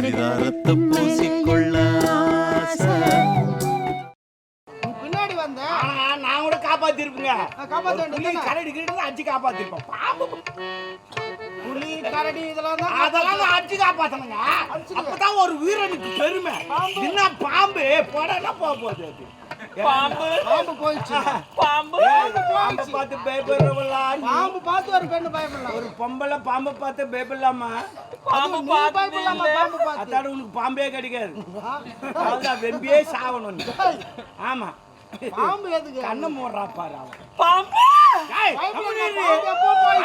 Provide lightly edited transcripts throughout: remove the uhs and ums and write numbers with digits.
பரிதாரத்தை பூசிக்கொள்ள பின்னாடி வந்தேன். நான் கூட காப்பாத்திருப்பேங்க. காப்பாத்தி கரடி கிட்ட அடிச்சு காப்பாத்திருப்பேன். பாம்பு புலி கரடி இதெல்லாம் அதெல்லாம் அடிச்சு காப்பாத்தணுங்க. அப்பதான் ஒரு வீரனுக்கு பெருமை. என்ன பாம்பு போடனா போகுது அது. பாம்பு போயிடுச்சு. பாம்பு பார்த்து பயப்படலாமா? பாம்பு பார்த்து ஒரு பெண்ணு பயப்படலாம். ஒரு பொம்பளை பாம்பை பார்த்து பயப்படலாமா? பாம்பு பயப்படலாமா? பாம்பு பார்த்து அதாட உனக்கு பாம்பே கிடைக்காது. அதான் வெம்பியே சாவணும். ஆமா பாம்பு எதுக்கு கண்ணை மூடுறா பாரு அவன். பாம்பு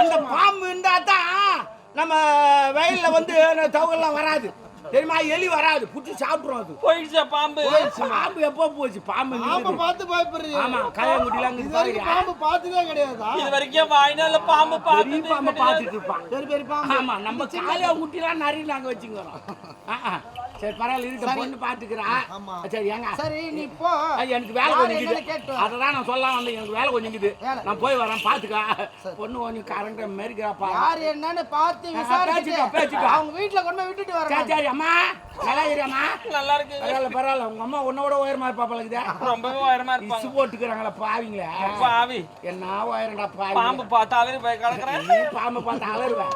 அந்த பாம்பு இருந்தா தான் நம்ம வயல்ல வந்து தவகெல்லாம் வராது தெரியுமா? எலி வராது, புடிச்சு சாப்பிட்டுரும். அது போயிடுச்சா பாம்பு? பாம்பு எப்போ போச்சு? பாம்பு பார்த்து பயப்படுறீங்க. ஆமா கல்யாங்குடிலாம் பாம்பு பார்த்ததே கிடையாதா? இது வரைக்கும் வாய்னால பாம்பு பாம்பு பார்த்துட்டு இருப்பான். பெரிய பாம்பு. ஆமா நம்ம கல்யாங்குட்டிலாம் நிறைய நாங்க வச்சுக்கிறோம். சரி பரவாயில்ல இருக்க பொண்ணு பாத்துக்கிறா. சரி ஏங்க சரி நீ போ. எனக்கு வேலை கொஞ்சம் இருக்குது. அததான் நான் சொல்லலாம் வந்து எனக்கு வேலை கொஞ்சம் இருக்குது. நான் போய் வரேன் பாத்துக்கா. பொண்ணு கொஞ்சம் கரண்ட் மேரிக்கிறாப்பா. யார் என்னன்னு பார்த்து விசாரிச்சுட்டு அவங்க வீட்டுல கொண்டு விட்டுட்டு வரேன். சரி அம்மா நல்லா இருக்கியாம்மா? நல்லா இருக்கு. பரவாயில்ல உங்க அம்மா உன்னோட உயரமா இருப்பாப்பா. ரொம்பவே உயரமா இருப்பாங்க. இசு போட்டுக்கிறாங்களா பாவிங்களே. பாவி என்ன உயரண்டா பாவி. பாம்பு பார்த்தா அலறி போய் கிடக்குறேன். நீ பாம்பு பார்த்தா அலறுவேன்.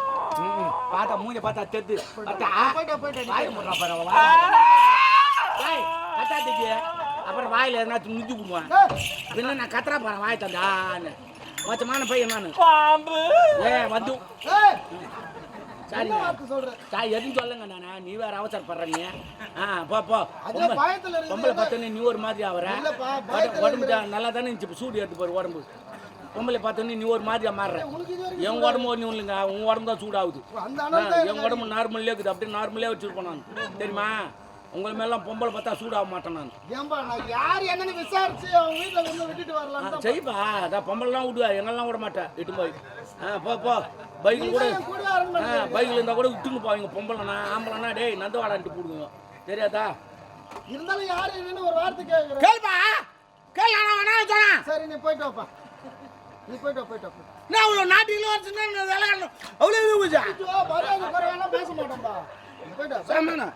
பார்த்தா மூஞ்ச பார்த்தா தெத்து பார்த்தா வாய் முடுறா பரவாயில்ல. அப்புறம் வாயில எதனா மிதி விடுவான். பின்ன நான் கத்துறா போறேன் வாய் தந்தான்னு மொச்சமான பையன் நானு. பாம்பு வந்து சரி எதுவும் சொல்லுங்க நானே. நீ வேற அவசரப்படுற நீ. போ பொம்பளை பார்த்தோன்னே நீ ஒரு மாதிரி ஆவற. உடம்பு நல்லா தானே இருந்துச்சு. சூடு எடுத்து போற உடம்பு. பொம்பளை பார்த்தோன்னே நீ ஒரு மாதிரியா மாறுற. என் உடம்பு ஒன்றும் இல்லைங்க. உன் உடம்பு தான் சூடாகுது. என் உடம்பு நார்மல்லே இருக்குது. அப்படியே நார்மலே வச்சிருப்பேன் நான். தெரியுமா? உங்களை மேலாம் பொம்பளை பார்த்தா சூடாக மாட்டேன் நான். யார் என்னன்னு விசாரிச்சு அவங்க வீட்டுல வந்து விட்டுட்டு வரலாம். சரிப்பா அதான் பொம்பளைலாம் விடுவா. எங்கெல்லாம் விட மாட்டேன். இட்டு போய் போ பைக்கில் கூட பைக்கில் இருந்தால் கூட விட்டுன்னு போவீங்க. பொம்பளைனா ஆம்பளைனா டேய் நந்து வாடான்ட்டு போடுவீங்க. தெரியாதா? இருந்தாலும் யார் என்னன்னு ஒரு வார்த்தை கேட்குறேன். கேள்ப்பா கேள். நான் சொன்னேன். சரி நீ போயிட்டு வாப்பா. நீ போயிட்டு வா. நான் அவ்வளோ நாட்டில் வச்சுன்னா வேலை அவ்வளோ பேச மாட்டேன்பா. போயிட்டு வைக்கிறங்க.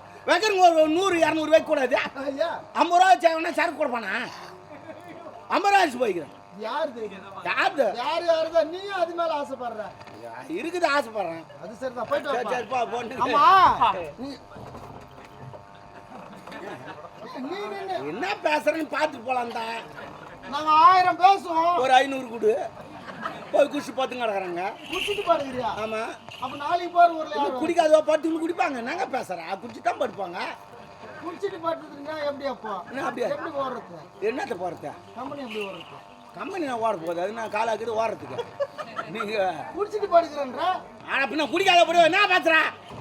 ஒரு 100-200 வைக்க கூடாது. 50 ரூபா வச்சாங்கன்னா சரக்கு கொடுப்பானா? 50 ரூபா போய்க்கிறேன். யாரு நீயும் அது மேல ஆசைப்படுற? இருக்குது ஆசைப்படுறேன். அது சரிதான். போயிட்டு சரிப்பா போட்டு என்ன பேசுறேன்னு பார்த்துட்டு போலாம் தான். நாங்க 1000 பேசுவோம். ஒரு 500 கொடு. போய் குடிச்சு பார்த்துங்க கிடக்குறாங்க. குடிச்சிட்டு பாருங்கறியா? ஆமா. அப்ப நாளைக்கு போற ஊர்ல யாரும் குடிக்காதோ படுத்து குடிப்பாங்க. நாங்க பேசுறேன் குடிச்சு தான் படுப்பாங்க. குடிச்சிட்டு படுத்துறீங்க எப்படி? அப்போ என்ன அப்படியே எப்படி ஓடுறது? என்னத்த போறது? கம்பெனி எப்படி ஓடுறது? கம்பெனி நான் ஓட போகுது. அது நான் காலாக்கிட்டு ஓடுறதுக்கு. நீங்க குடிச்சிட்டு படுக்கிறேன்ற ஆனா பின்ன குடிக்காத போய் என்ன பேசுற?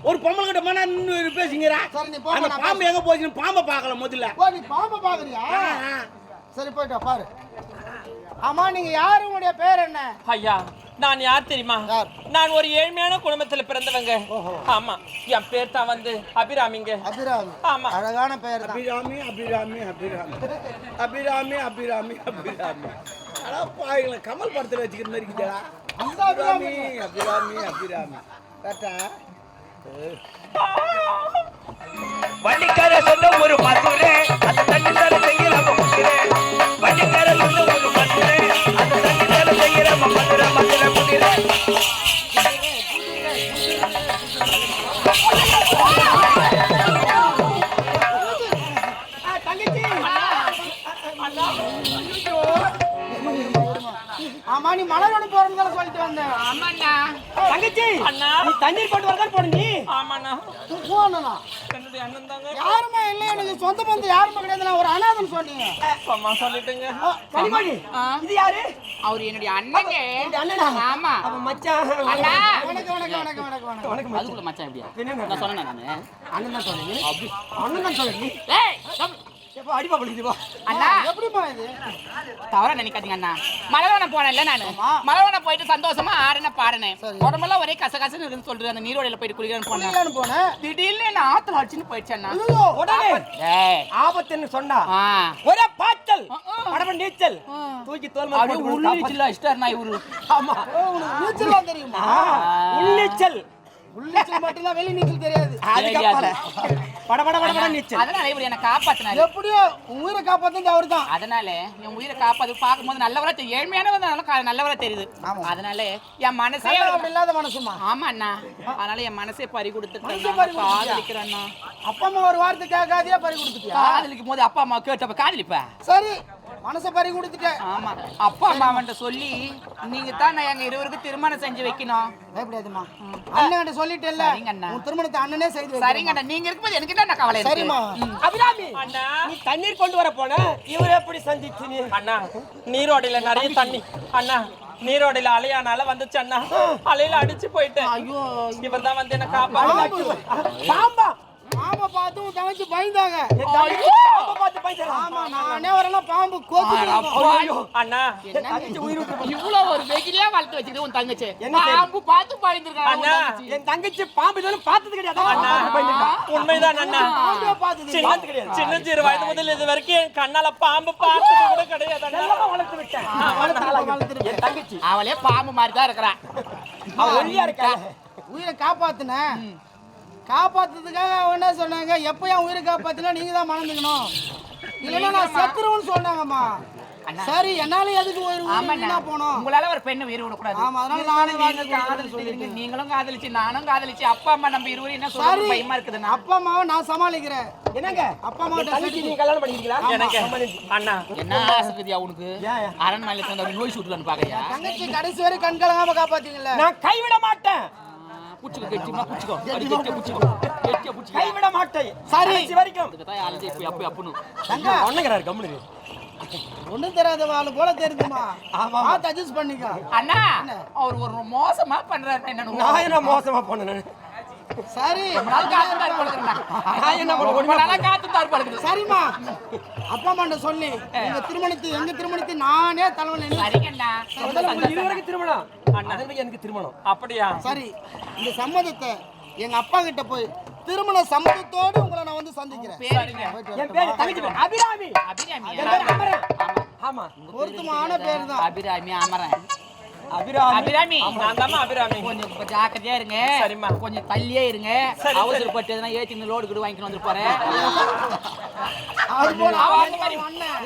ஒரு பொம்பளை கிட்ட போனா நின்னு பேசுங்கற. சரி நீ போ. அந்த பாம்பு எங்க போச்சுன்னு பாம்பை பார்க்கல முதல்ல. ஓ நீ பாம்பை பாக்குறியா? சரி போய்ட்டு வா பாரு. ஆமா நீங்க யாரு? உங்களுடைய பேர் என்ன? ஐயா நான் யார் தெரியுமா? நான் ஒரு ஏழ்மையான குடும்பத்துல பிறந்தவங்க. ஆமா என் பேர் தான் வந்து அபிராமிங்க. அபிராமி. ஆமா அழகான பேர் தான். அபிராமி. அட பாய்கள கமல் படத்துல வச்சிக்கிற மாதிரி இருக்குடா. அபிராமி. கரெக்ட்டா? வண்டிக்கார சொந்த ஒரு மதுரை அந்த தண்ணி தர செய்யற மதுரை. வண்டிக்கார சொந்த ஒரு மதுரை அந்த தண்ணி தர செய்யற மதுரை குதிரை. ஆமா நீ மலரோட போறதுனால சொல்லிட்டு வந்தேன். ஆமாண்ணா. தங்கச்சி அண்ணா நீ தண்ணீர் போட்டு வரதான் போற நீ. ஆமாண்ணா. போனனா என்னுடைய அண்ணன் தாங்க. யாருமே இல்ல. எனக்கு சொந்த பந்தம் யாருமே கிடையாது. நான் ஒரு அனாதன் சொன்னீங்க. அம்மா சொல்லிட்டுங்க. கனிமணி இது யாரு? அவர் என்னுடைய அண்ணங்க. அண்ணனா? ஆமா. அப்ப மச்சான். அண்ணா வணக்கம். அதுக்குள்ள மச்சான் எப்படியா? நான் சொன்னேன் நானு. அண்ணன் தான் சொன்னீங்க. அண்ணன் தான் சொன்னீங்க. ஏய் எப்ப அடிப்பா படுக்குது போ. அண்ணா எப்படிமா இது? தவறா நினைக்காதீங்க அண்ணா. மலவனம் போனேன்ல நானு. மலவனம் போயிட்டு சந்தோஷமா ஆடுன பாடுனேன். உடம்பெல்லாம் ஒரே கசகசன்னு இருக்குன்னு சொல்றது. அந்த நீரோடையில போயிட்டு குளிக்கலான்னு போனேன். திடீர்னு என்ன ஆத்துல அடிச்சுன்னு போயிடுச்சு அண்ணா. உடனே ஏய் ஆபத்துன்னு சொன்னா ஒரே பாய்ச்சல் அடவ நீச்சல் தூக்கி தோல் மேல போட்டு உள்ள நீச்சல் அடிச்சார் நான் இவரு. ஆமா நீச்சல் தெரியுமா? உள்ளீச்சல் மட்டும் தான் வெளி நீச்சல் தெரியாது. அதுக்கப்புறம் அதனால இவர் என்ன காப்பாத்தினாரு. எப்படியோ உன் உயிரை காப்பாத்துறது அவர்தான். அதனால என் உயிரை காப்பாத்து பார்க்கும்போது நல்லவரா தெரியும். ஏழ்மையானவன் நல்லவரா தெரியுது. அதனால என் மனசே அப்படி இல்லாத மனசுமா. ஆமா அண்ணா. அதனால என் மனசே பறி கொடுத்துட்டேன். காதலிக்கிறேன். அப்பா அம்மா ஒரு வார்த்தை கேட்காதே பறி கொடுத்துட்டியா? காதலிக்கும் போது அப்பா அம்மா கேட்டப்ப காதலிப்ப. சரி மனசை பறி கொடுத்துட்டேன். ஆமா அப்பா அம்மாவன்ட்ட சொல்லி நீங்க தான் எங்க இருவருக்கு திருமணம் செஞ்சு வைக்கணும். பயப்படாதம்மா. அண்ணன் சொல்லிட்டேல்ல. உன் திருமணத்தை அண்ணனே செய்து. சரிங்க அண்ணா. நீங்க இருக்கும்போது எனக்கு என்ன கவலை இருக்கு? சரிம்மா. அபிராமி அண்ணா நீ தண்ணீர் கொண்டு வர போன இவர் எப்படி சந்திச்சு நீ? அண்ணா நீரோடையில நிறைய தண்ணி அண்ணா நீரோடையில அலையானால வந்துச்சு அண்ணா. அலையில அடிச்சு போயிட்டேன். ஐயோ இவர் தான் வந்து என்ன காப்பாத்து. பாம்பா பாம்பை பார்த்து உன் தங்கச்சி பயந்தாங்க. பாம்பை பார்த்து பயந்துறான். ஆமா நானே வரலாம் பாம்பு கோத்து. அண்ணா இவ்வளவு ஒரு வெகிலியா வளர்த்து வச்சிருக்க உன் தங்கச்சி என்ன தெரியும்? பாம்பு பார்த்து பயந்துருக்காங்க. அண்ணா என் தங்கச்சி பாம்பு இதெல்லாம் பார்த்தது கிடையாது. அண்ணா உண்மைதான் அண்ணா. பாம்பே பார்த்தது. சின்ன சிறு வயது முதல் இது வரைக்கும் என் கண்ணால பாம்பு பார்த்தது கூட கிடையாது அண்ணா. வளர்த்து விட்டேன். வளர்த்துருப்பேன். என் தங்கச்சி அவளே பாம்பு மாதிரி தான் இருக்கிறா. அவ ஒல்லியா இருக்கா. உயிரை காப்பாத்துனேன். காப்பாத்துறதுக்காக அவன் என்ன சொன்னாங்க, எப்ப என் உயிரை காப்பாத்தினா நீங்க தான் மறந்துக்கணும், இல்லைன்னா நான் செத்துருவேன்னு சொன்னாங்கம்மா. சரி என்னால எதுக்கு ஒரு உயிரினா போனோம். உங்களால ஒரு பெண்ணை உயிர் விடக்கூடாது. ஆமா அதனால நானே காதலிச்சு நீங்களும் காதலிச்சு நானும் காதலிச்சு அப்பா அம்மா நம்ம இருவரும் என்ன சொல்றது பயமா இருக்குதுன்னா அப்பா அம்மாவை நான் சமாளிக்கிறேன். என்னங்க அப்பா அம்மா தங்கச்சி நீங்க கல்யாணம் பண்ணிக்கிறீங்களா? எனக்கு அண்ணா என்ன ஆசைக்குதியா உனக்கு? அரண்மனையில தந்த நோய் சுட்டுலான்னு பாக்கையா? தங்கச்சி கடைசி வரை கண் கலங்காம காப்பாத்தீங்கல்ல. நான் கைவிட மாட்டேன். புடிச்சுக்கோ கெட்டிமா புடிச்சுக்கோ புடிச்சுக்கோ கெட்டியா புடிச்சுக்கோ கைவிட மாட்டேன். சரி கடைசி வரைக்கும் அதுக்கு தான் ஆளு இப்ப அப்ப அப்பனு தங்க ஒண்ணுங்கறாரு கம்முனு. ஒண்ணும் தெரியாத ஆளு போல தெரியுமா? ஆமா பாத்து அட்ஜஸ்ட் பண்ணிக்க. அண்ணா அவர் ஒரு மோசமா பண்றாரு. என்ன நான் என்ன மோசமா பண்ணேன்? சரி நான் என்ன பண்ண? சரிம்மா அப்பா அம்மா சொல்லி எங்க திருமணத்தை நானே தலைவன். சரிங்கண்ணா இருவருக்கு திருமணம். அதற்கு எனக்கு திருமணம். அப்படியா? சரி இந்த சம்மதத்தை எங்க அப்பா கிட்ட போய் திருமண சம்மதத்தோடு உங்களை நான் வந்து சந்திக்கிறேன். என் பேரு தங்கச்சி பேரு அபிராமி. அபிராமி ஆமா பொருத்தமான பேர் தான். அபிராமி அமரன். அபிராமி அபிராமி நான் தான் அபிராமி. கொஞ்சம் ஜாக்கிரதையா இருங்க. சரிம்மா. கொஞ்சம் தள்ளியே இருங்க. அவசரப்பட்டு எதுனா ஏத்தி லோடு கூட வாங்கிட்டு வந்து போறேன். அது போல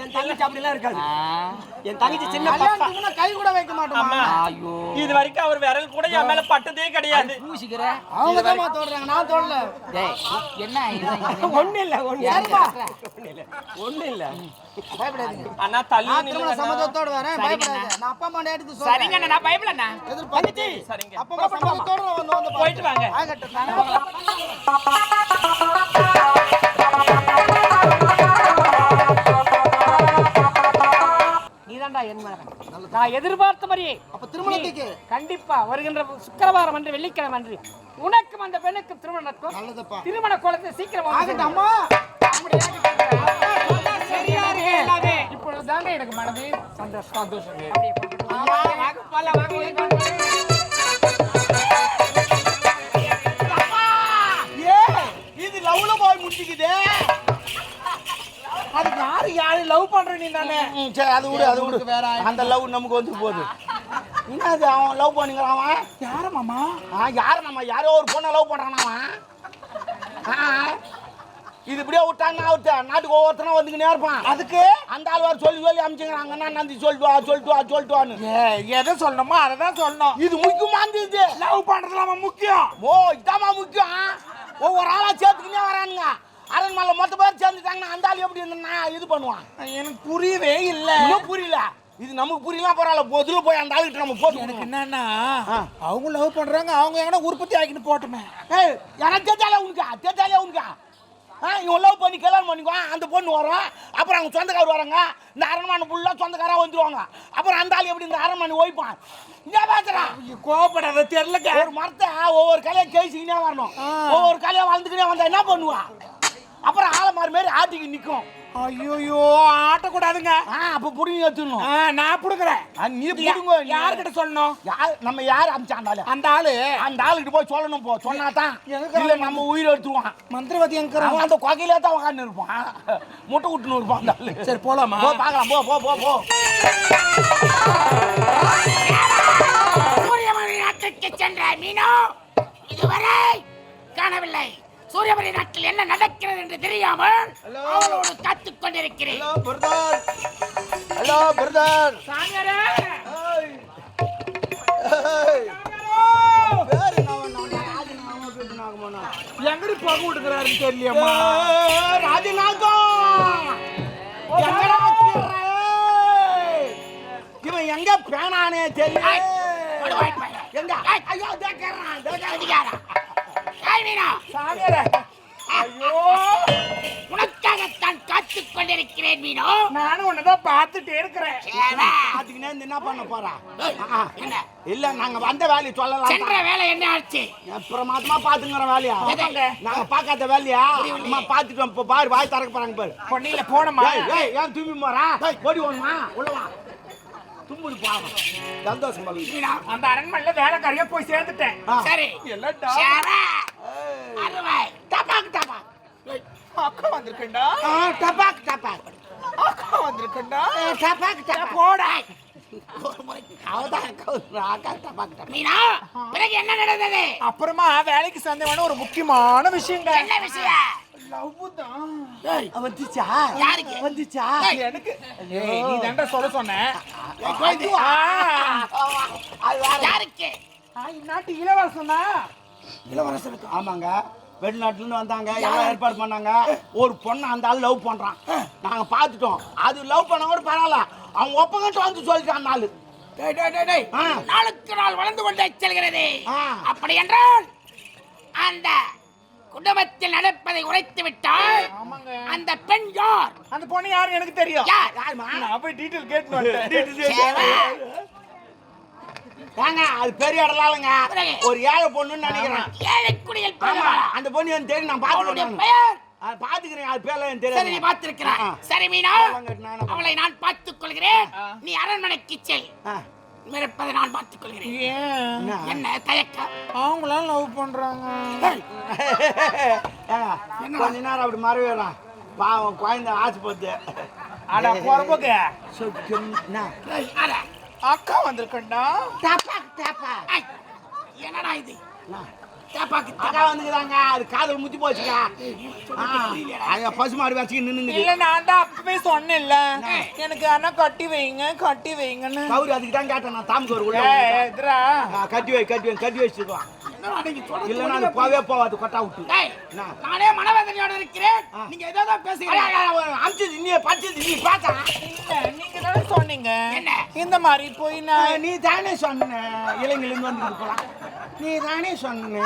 என் தங்கச்சி அப்படிலாம் இருக்காது. என் தங்கச்சி சின்ன பாப்பா. கல்யாணத்துக்கு கை கூட வைக்க மாட்டோமா? ஐயோ இது வரைக்கும் அவர் விரல் கூட என் மேல பட்டதே கிடையாது. பூசிக்கிற அவங்க தான் தோடுறாங்க, நான் தோடல. டேய் என்ன ஒண்ணு இல்ல ஒண்ணு இல்ல. பயப்படாதீங்க. அண்ணா தள்ளி நான் திருமண சம்மதத்தோட வரேன். பயப்படாதீங்க. நான் அப்பா அம்மா எடுத்து சொல்றேன். சரிங்க நான் பயப்படலண்ணா. எதிர்பார்த்து சரிங்க அப்பா அம்மா சம்மதத்தோட நான் வந்து போயிட்டு வாங்க. நீதான்டா என் மகன். நான் எதிர்பார்த்த மாதிரியே அப்ப திருமணத்துக்கு கண்டிப்பா வருகின்ற சுக்கிரவாரம் அன்று வெள்ளிக்கிழமை அன்று உனக்கும் அந்த பெண்ணுக்கும் திருமணம் நடக்கும். நல்லதுப்பா. திருமண கோலத்தை சீக்கிரம் ஆகட்டும் அம்மா. இப்பொழுதுதாங்க எனக்கு மனது சந்தோஷம். இது லவ்ல போய் முடிச்சுக்குதே. அது யாரு லவ் பண்ற நீ தானே? சரி அது விடு வேற அந்த லவ் நமக்கு வந்து போகுது. என்ன அது அவன் லவ் பண்ணிக்கிறான் அவன்? யார மாமா? யாரு நம்ம யாரோ ஒரு பொண்ணை லவ் பண்றான் அவன். இது இப்படியே விட்டாங்க நாட்டுக்கு ஒவ்வொருத்தனா வந்துக்கினே இருப்பான். அதுக்கு அந்த ஆள் வர சொல்லி அமிச்சுக்கிறாங்கன்னா நந்தி சொல்லிட்டு எதை சொல்லணுமோ அதை தான் சொல்லணும். இது முக்கியமா இருந்தது. லவ் பண்றதுல முக்கியம். ஓ இதாமா முக்கியம். ஒவ்வொரு ஆளா சேர்த்துக்கினே வரானுங்க. அரண்மனை மொத்த பேர் சேர்ந்துட்டாங்கன்னா அந்த ஆள் எப்படி இது பண்ணுவான்? எனக்கு புரியவே இல்ல. இன்னும் புரியல. இது நமக்கு புரியலாம் பரவாயில்ல. பொதுல போய் அந்த ஆளுகிட்ட நம்ம போட்டு எனக்கு என்னன்னா அவங்க லவ் பண்றாங்க, அவங்க எங்கன்னா உற்பத்தி ஆகிட்டு போட்டுமே. எனக்கு தேத்தாலே உனக்கா இவன் லவ் பண்ணி கல்யாணம் பண்ணிக்குவான். அந்த பொண்ணு வரும், அப்புறம் அவங்க சொந்தக்காரர் வராங்க. இந்த அரண்மனை ஃபுல்லாக சொந்தக்காராக வந்துடுவாங்க. அப்புறம் அந்த ஆள் எப்படி இந்த அரண்மனை ஓய்ப்பான்? இங்கே பேசுறான். கோவப்படாத தெரியல. ஒரு மரத்தை ஒவ்வொரு கலையை கேசிக்கினே வரணும். ஒவ்வொரு கலையை வளர்ந்துக்கினே வந்தா என்ன பண்ணுவான்? அப்புறம் ஆலமாரி மாரி ஆட்டிக்கு நிற்கும். ஐயோ ஆட்டக்கூடாதுங்க. அப்போ புடிங்க எடுத்துடணும். நான் புடுங்குறேன். நீ புடுங்க. யாருக்கிட்ட சொல்லணும்? நம்ம யார் அமிச்சாண்டாலும் அந்த ஆளுகிட்ட போய் சொல்லணும். சொன்னா தான் இல்லை நம்ம உயிர் எடுத்துருவான். மந்திரவாதி எங்க அந்த கொகையிலே தான் உட்காந்து இருப்பான். முட்டை விட்டுன்னு இருப்பான் அந்த ஆளு. சரி போலாமா? பார்க்கலாம். போ. சூரியமணி நாட்டுக்கு சென்ற மீனோ இதுவரை காணவில்லை. சூரியபுரி நாட்டில் என்ன நடக்கிறது என்று தெரியாமல் அவளோடு காத்துக் கொண்டிருக்கிறேன். Hello brother. சாமியாரே எங்கடி பகு விட்டுக்கிறாருன்னு தெரியலையம்மா. ராஜநாகம் இவன் எங்க பேனானே தெரியல. எங்க ஐயோ சாமியாரே உனக்காகத்தான் காத்துக் கொண்டிருக்கிறேன் மீனோ. நானும் உன்னதான் பார்த்துட்டே இருக்கிறேன். அதுக்கு என்ன பண்ண போறா? இல்ல நாங்க வந்த வேலையை சொல்லலாம். சென்ற வேலை என்ன ஆச்சு? பிரமாதமா பாத்துங்கிற வேலையா? நாங்க பாக்காத வேலையா? அம்மா பாத்துட்டோம். இப்ப பாரு வாய் திறக்க போறாங்க பாரு. பொன்னியில போனமா ஏன் தூமி போறா? ஓடி ஓடுமா உள்ளவா தும்புது பாவம். சந்தோஷம் பண்ணுங்க. அந்த அரண்மனையில வேலைக்காரியா போய் சேர்ந்துட்டேன். சரி டபாக் டபாக் அக்கா வந்திருக்கேன்டா. டபாக் டபாக் அக்கா வந்திருக்கேன்டா. டபாக் டபாக் போடா. அவதான் டபாக் டபாக். மீனா பிறகு என்ன நடந்தது? அப்புறமா வேலைக்கு சேர்ந்தவன ஒரு முக்கியமான விஷயங்க. என்ன விஷயம்? லவ் தான். வந்துச்சா? யாருக்கு? வந்துச்சா? எனக்கு நீ தான்டா சொல்ல சொன்ன. யாருக்கு? இந்நாட்டு இளவரசன் தான். இளவரசருக்கு. ஆமாங்க, வெளிநாட்டுல இருந்து வந்தாங்க, எல்லாம் ஏற்பாடு பண்ணாங்க. ஒரு பொண்ணை அந்த ஆள் லவ் பண்றான். நாங்க பாத்துட்டோம். அது லவ் பண்ண கூட பரவாயில்ல, அவன் ஒப்பங்கிட்டு வந்து சொல்லிட்டான் நாலு. நாளுக்கு நாள் வளர்ந்து கொண்டே செல்கிறது. அப்படி என்றால் அந்த குடும்பத்தில் நடப்பதை உரைத்து விட்டால் அந்த பெண் யார்? அந்த பொண்ணு யாரு எனக்கு தெரியும். நான் போய் டீடைல் கேட்டு வந்துட்டேன். ஏங்க அது பெரிய இடலாங்க, ஒரு ஏழை பொண்ணுன்னு நினைக்கிறேன். ஏழை குடியில் அந்த பொண்ணு எனக்கு தெரியும், நான் பாத்துக்கிறேன். பாத்துக்கிறேன், அது பேர்ல எனக்கு சரி, நீ தெரியும். பார்த்திருக்கிறாய். சரி மீனா, அவளை நான் பார்த்துக் கொள்கிறேன். நீ அரண்மனைக்கு செல். இருப்பதை நான் பார்த்துக் கொள்கிறேன். என்ன தயக்கம்? அவங்களாம் லவ் பண்றாங்க. கொஞ்ச நேரம் அப்படி மறவேலாம். பாவம் குழந்தை ஆசைப்பட்டு. அட பொறப்புக்கு அட, அக்கா வந்திருக்கேன்டா. என்னடா இது? அக்கா வந்துக்கிறாங்க, அது காதல் முத்தி போச்சுங்க. பசு மாடு வச்சுக்கு நின்னுங்க. இல்ல நான் தான் அப்பவே சொன்னேன்ல, எனக்கு ஆனா கட்டி வைங்க கட்டி வைங்கன்னு. கௌரி அதுக்கு தான் கேட்டேன் நான். தாமுக்கு ஒரு எதிரா கட்டி வை கட்டி வை கட்டி வச்சுருவான். இல்லைன்னா அது போவே போவாது, கொட்டா விட்டு. நானே மனவேதனையோட இருக்கிறேன். நீங்க ஏதாவது பேசுறீங்க. அமிச்சது நீ பச்சது நீ பார்த்தா. நீங்க தானே சொன்னீங்க இந்த மாதிரி போய் நான். நீ தானே சொன்ன இளைஞர்லேருந்து வந்துட்டு போலாம். நீ தானே சொன்ன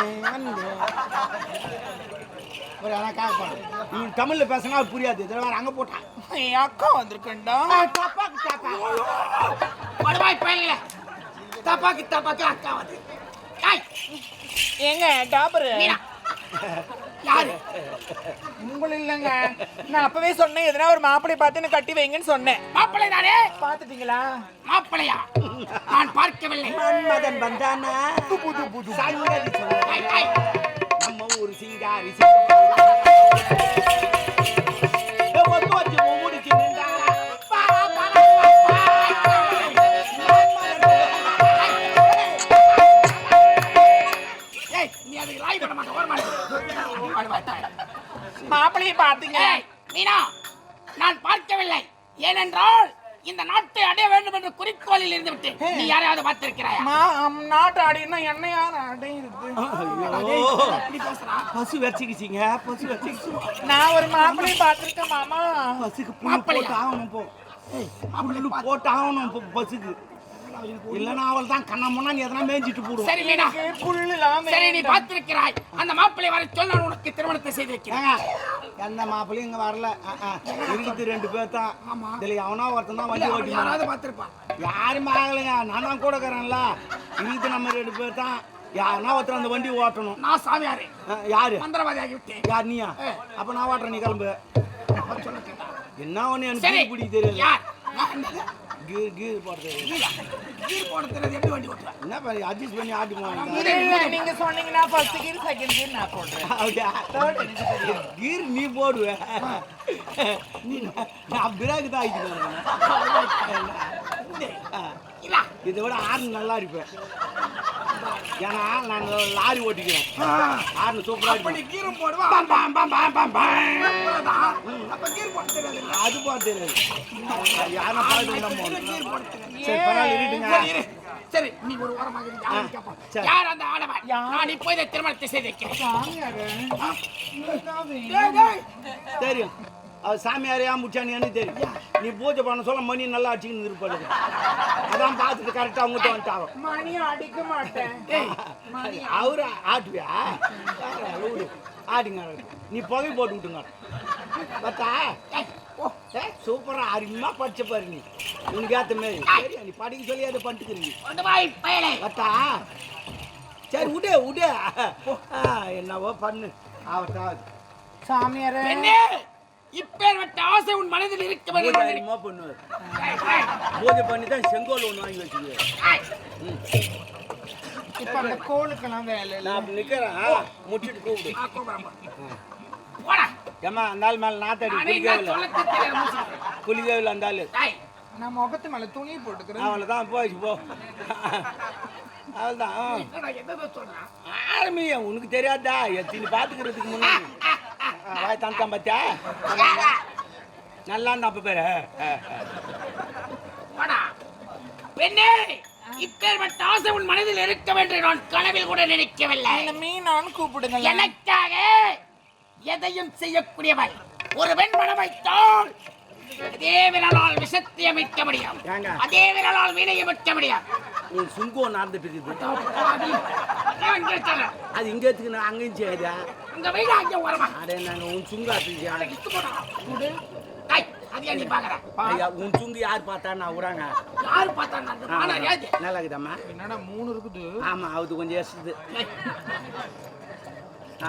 ஒரு அழகாக பாடு. நீ தமிழ்ல பேசினா புரியாது. இதில் வேற அங்கே போட்டான். என் அக்கா வந்திருக்கேன்டா. தப்பாக்கு தப்பா படுவாய் பையல. தப்பாக்கு தப்பாக்கு அக்கா வந்து. ஏங்க டாபரு யாரு? உங்களை இல்லைங்க, நான் அப்பவே சொன்னேன் எதனா ஒரு மாப்பிள்ளை பார்த்து என்ன கட்டி வைங்கன்னு சொன்னேன். மாப்பிள்ளை தானே? பாத்துட்டீங்களா? மாப்பிள்ளையா? நான் பார்க்கவில்லை. மன்மதன் வந்தானா புது புது சங்கதி சொல்ல. நம்ம ஒரு சிங்காரி முடிச்சு நின்றா. மாப்பிள்ளையை பார்த்தீங்க? மீனா, நான் பார்க்கவில்லை. ஏனென்றால் இந்த நாட்டை அடைய வேண்டும் என்ற குறிக்கோளில் இருந்து விட்டு நீ யாரையாவது பார்த்திருக்கிறாயா? நாட்டு அடையினா என்ன யார் அடையுது? பசு வச்சுக்கிச்சிங்க, பசு வச்சுக்கிச்சு. நான் ஒரு மாப்பிள்ளையை பார்த்திருக்கேன் மாமா. பசுக்கு புல்லு ஆகணும். போ புல்லு போட்டு ஆகணும் பசுக்கு. இல்லன்னா அவள் தான் கண்ணா முன்னா நீ எதனா மேய்ஞ்சிட்டு போடுவோம். சரி மீனா, புல்லுலாம் சரி நீ பார்த்திருக்கிறாய். அந்த மாப்பிள்ளை வர சொல், நான் உனக்கு திருமணத்தை செய்து வைக்கிறேன். எந்த மாப்பிள்ளையும் இங்க வரல. இருக்குது 2 பேர் தான். இதுல எவனா ஒருத்தன் தான் வண்டி ஓட்டி யாராவது பார்த்திருப்பான். யாரும் ஆகலைங்க. நான் தான் கூட இருக்கிறேன்ல. இருக்குது நம்ம 2 பேர் தான். யாருன்னா ஒருத்தர் அந்த வண்டி ஓட்டணும். நான் சாமியாரே. யாரு? மந்திரவாதி ஆகிவிட்டேன். யார் நீயா? அப்ப நான் ஓட்டுறேன், நீ கிளம்பு. என்ன ஒண்ணு சரி, எனக்கு பிடிக்க தெரியாது. யார்? கீர் கீர் போடுறது. கீர் போட தெரியாது, எப்படி வண்டி ஓட்டுற? என்ன பாரு, அட்ஜஸ்ட் பண்ணி ஆட்டி போவாங்க. நீங்க சொன்னீங்கன்னா ஃபர்ஸ்ட் கீர் செகண்ட் கீர் நான் போடுறேன். கீர் நீ போடுவ. நான் பிரேக் தான் ஆகிட்டு. இதை விட ஆறு நல்லா இருப்பேன். ஏன்னா நான் லாரி ஓட்டிக்கிறேன் ஆறு சூப்பரா கீரை போடுவேன் அது போட தெரியாது யாரும் சரி பரவாயில்ல. சரி நீ ஒரு ஓரமாக யார் அந்த ஆடவன் நான் இப்போ இதை திருமணத்தை செய்திருக்கிறேன் தெரியும் அவர் சாமியாரையா முச்சானியான்னு தெரியும். நீ பூஜை பண்ண சொல்ல மணி நல்லா அடிச்சுன்னு இருப்பாரு. அதான் பார்த்துட்டு கரெக்டாக அவங்ககிட்ட வந்துட்டாங்க. மணி அடிக்க மாட்டேன். அவரு ஆட்டுவியா ஆடுங்க. நீ புகை போட்டு விட்டுங்க பார்த்தா சூப்பரா அருமையா படிச்ச பாரு. நீ உனக்கு ஏத்த மாரி சரியா நீ படிக்க சொல்லி அதை பண்ணிட்டுக்கிறீங்க பார்த்தா. சரி விடு விடு என்னவோ பண்ணு ஆவட்டா. சாமியாரே இப்பேற்பட்ட ஆசை உன் மனதில் இருக்க வேண்டும் பண்ணுவார். பூஜை பண்ணி தான் செங்கோல் ஒன்று வாங்கி வச்சுக்குவேன். இப்ப அந்த கோளுக்கெல்லாம் வேலை இல்லை. நான் நிக்கிறேன் முடிச்சுட்டு கூப்பிடு. ஏமா அந்த ஆள் மேல நாத்தாடி குளிக்கவே இல்லை அந்த ஆளு. நான் முகத்து மேல துணி போட்டுக்கிறேன். அவளை தான் போயிடுச்சு போ. அவள் தான் ஆரம்பியா உனக்கு தெரியாதா எத்தினி பாத்துக்கிறதுக்கு முன்னாடி வாய் தந்தான் பாத்தியா நல்லா இருந்தா அப்ப பேரு பெண்ணே இப்பேற்பட்ட ஆசை உன் மனதில் இருக்க வேண்டும் நான் கனவில் கூட நினைக்கவில்லை. மீனான்னு கூப்பிடுங்க. எனக்காக எதையும் செய்யக்கூடியவள் ஒரு பெண் மனம் வைத்தால் அதே விரலால் விஷத்தை அமைக்க முடியும், அதே விரலால் வீணையை வைக்க முடியும். உன் சுங்கம் நடந்துட்டு இருக்குது. அது இங்க எடுத்துக்கணும் அங்கேயும் செய்யாதா அங்க வீடு அங்கே வரமா அடே நாங்க உன் சுங்கு அதே நீ பாக்குற உன் சுங்கு யார் பார்த்தா நான் விடாங்க யாரு பார்த்தா நல்லா இருக்குதாம்மா. என்னடா 3 இருக்குது. ஆமா அது கொஞ்சம் எசுது.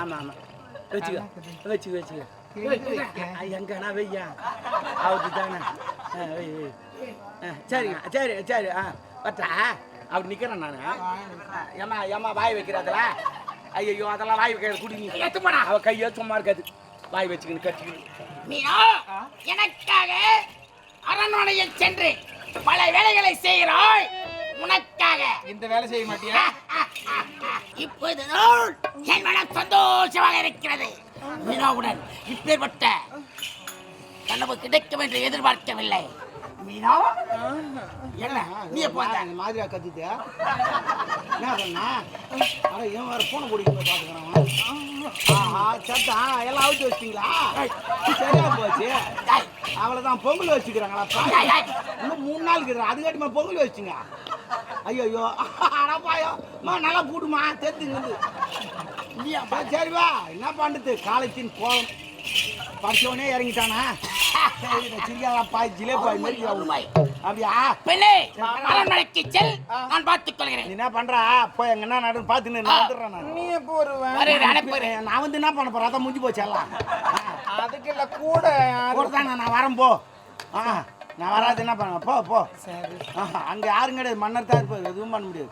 ஆமா ஆமா வச்சுக்க வச்சுக்க வச்சுக்க எங்கண்ணா வெய்யா அவரு தானே. சரிங்க சரி சரி பட்டா அப்படி நிக்கிறேன் நான். ஏமா ஏமா வாய் வைக்கிறதுல ஐயோ அதெல்லாம் வாய் வைக்கிறது குடி. நீ அவ கையோ சும்மா இருக்காது வாய் வச்சுக்கின்னு கட்டிக்கணும். நீனா எனக்காக அரண்மனையில் சென்று பல வேலைகளை செய்கிறாய். உனக்காக இந்த வேலை செய்ய மாட்டியா? இப்போது என் மனம் சந்தோஷமாக இருக்கிறது. மீனாவுடன் இப்பேற்பட்ட கனவு கிடைக்கும் என்று எதிர்பார்க்கவில்லை. மீனா என்ன நீ எப்போ அந்த மாதிரியா கத்துட்டியா என்ன சொன்னா? அட ஏன் வேற போன பிடிக்க பாத்துக்கிறான். சத்தா எல்லாம் அவுத்து வச்சிட்டீங்களா? சரியா போச்சு. அவ்வளவுதான் பொங்கல் வச்சுக்கிறாங்களா? இன்னும் 3 நாள் இருக்கிறேன் அதுக்காட்டிமா பொங்கல் வச்சுங்க. ஐயோ அடப்பாயோ நல்லா கூடுமா தெரிஞ்சுங்க. சரிவா என்ன பண்ணுறது காலேஜின் கோலம் படிச்சவனே இறங்கிட்டானா? அப்படியா பெண்ணே அரண்மனைக்கு செல் நான் பார்த்துக் கொள்கிறேன். நீ என்ன பண்றா போய் எங்க என்ன நடு பார்த்துன்னு நீ எப்போ வருவேன்? நான் வந்து என்ன பண்ண போறேன்? அதான் முடிஞ்சு போச்சு எல்லாம். அதுக்கு இல்ல கூட தானே நான் வரேன் போ. நான் வராது என்ன பண்ண போ போ. அங்க யாரும் கிடையாது மன்னர் தான் இருப்பாரு எதுவும் பண்ண முடியாது.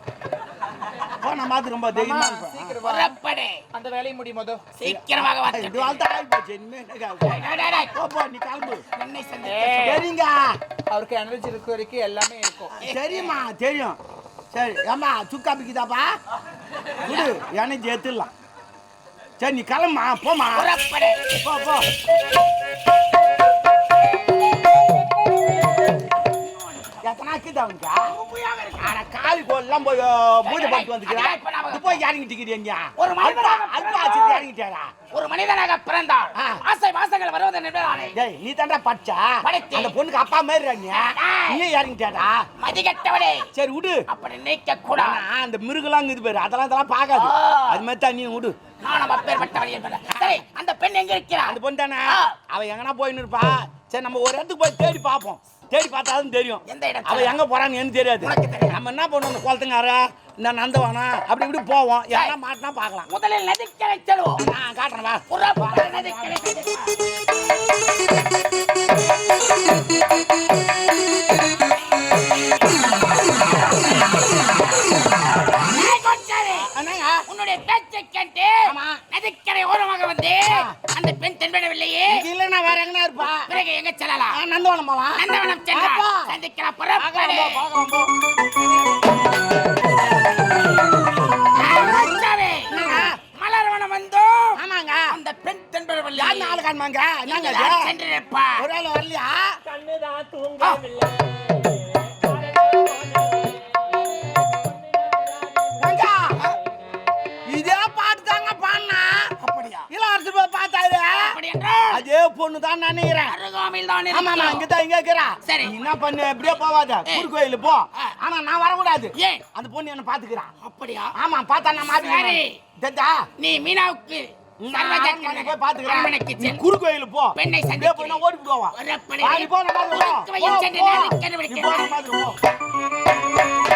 போ நான் பார்த்து ரொம்ப தைரியமா இருப்பேன். அந்த வேலையை முடியும் போது சீக்கிரமாக வா. இது வாழ்த்து ஆகி போச்சு இனிமே போ போ நீ கிளம்பு. சரிங்க அவருக்கு எனர்ஜி இருக்க வரைக்கும் எல்லாமே இருக்கும். தெரியுமா தெரியும். சரி ஏமா சுக்கா பிக்குதாப்பா விடு எனர்ஜி ஏத்துடலாம். சரி நீ கிளம்பா போமா போ போ. காலி கோல்லாம் போய் பூஜை பார்த்து வந்துக்கிறேன். போய் இறங்கிட்டு இறங்கிட்டாரா? ஒரு மனிதனாக பிறந்தால் ஆசை வாசங்கள் வருவது நீ தாண்டா பச்சா அந்த பொண்ணுக்கு அப்பா மாதிரி நீ இறங்கிட்டாடா மதிக்கட்டவனே. சரி விடு அப்படி நினைக்க கூட அந்த மிருகெல்லாம் இது பேரு அதெல்லாம் பார்க்காது. அது மாதிரி தான் நீ விடு. நானும் அப்பேற்பட்டவன் என்பது. சரி அந்த பெண் எங்க இருக்கிறான்? அந்த பொண்ணு தானே அவ எங்கன்னா போயின்னு இருப்பா. சரி நம்ம ஒரு இடத்துக்கு போய் தேடி பார்ப்போம். தேடி பார்த்தாலும் தெரியும் அவ எங்க போறான்னு எனக்கு தெரியாது. நம்ம என்ன பண்ணுவோம் அந்த குளத்துங்கார இந்த நந்தவானா அப்படி இப்படி போவோம். யாரா மாட்டினா பார்க்கலாம். முதலில் நதிக்கரை செல்வோம். நான் காட்டுறேன் வா. உன்னுடைய பேச்சை கேட்டு நதிக்கரை ஓரமாக வந்து அந்த பெண் தென்படவில்லையே. இல்ல நான் வேற எங்கன்னா இருப்பா. பிறகு எங்க செல்லலாம்? நந்தவனம் போலாம். நந்தவனம் சென்றால் சந்திக்கலாம். யார் நாலு காணுமாங்க என்னங்க இங்க தான் சென்றுப்பா. ஒரு வேளை வரலையா கண்ணுதான் தூங்கவில்லை ஏங்க, இதே பாட்டு தாங்க பாடினா அப்படியா? இளவரசர் போய் பார்த்தாரு அப்படி என்றால் அதே பொண்ணு தான் நினைக்கிறேன் அருகாமையில் தான் ஆமா நான் இருக்கிறோம். இங்கதான் இங்க இருக்கிறேன் சரி. நீ என்ன பண்ணு எப்படியே போவாத குறுக்கோயில போ ஆனா நான் வரக்கூடாது ஏன்? அந்த பொண்ணு என்ன பாத்துக்கிறான் அப்படியா? ஆமா பார்த்தா நான் சரி. மாத்தி தெரிஞ்சா நீ மீனாவுக்கு போய் பாத்துக்கிறேன் அரண்மனைக்கு நீ செல். குறுக்கோயில போ பெண்ணை இப்படியே சந்திக்கிறேன். போய் நான் ஓடி போவா ஒரு அப்படி போ நம்ம உனக்கு வையும் சென்று நான் கண்டுபிடிக்கிறேன். போ